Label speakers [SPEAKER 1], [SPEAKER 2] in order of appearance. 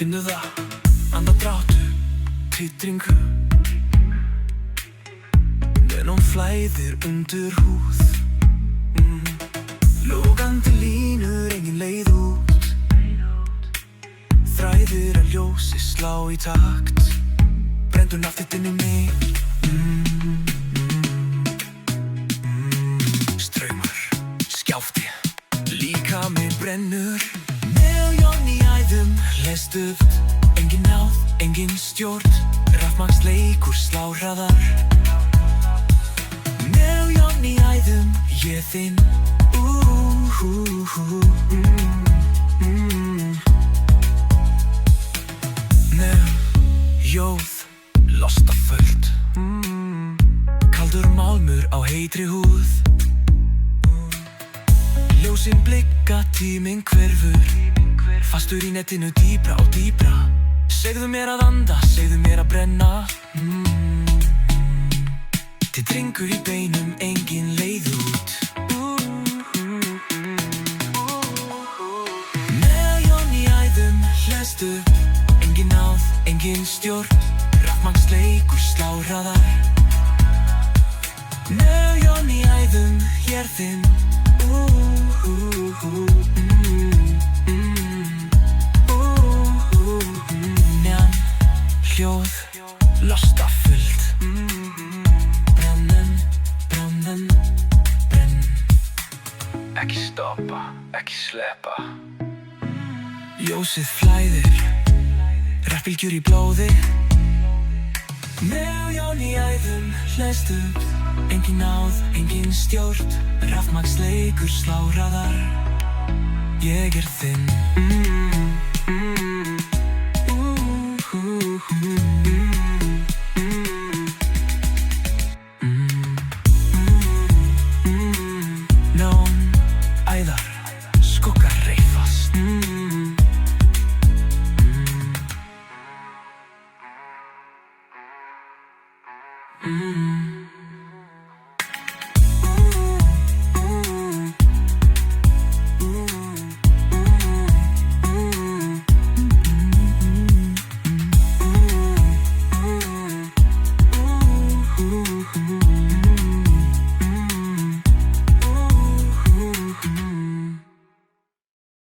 [SPEAKER 1] Finnu það, andardráttu, titringu Meðan hún flæðir undir húð Logandi línur, engin leið út Þræðir að ljósi slá í takt Brendur naftið inn í mig Straumur, skjálfti, líkami brennur Neon í æðum, lest upp Engin náð, engin stjórn Rafmagnsleikur slá hraðar Neon í æðum, ég þinn Ljóð, lostafullt Kaldur málmur á heitri húð Ljósin blikka, tíminn hverfur Fastur í netinu dýpra og dýpra Segðu mér að anda, segðu mér að brenna Titringur í beinum, engin leið út Neon í æðum, hleðst upp Engin náð, engin stjórn Rafmagnsleikur slá hraðar Neon í æðum, ég er þinn Neon, hljóð, lostafullt Brennen, brennen, brenn Ekki stoppa, ekki sleppa Ljósið flæðir Rafbylgjur í blóði Neon í æðum, hleðst upp Engin náð, engin stjórn Rafmagnsleikur slá hraðar Ég er þinn Neon, æðar, skuggar reifast Mm-hmm.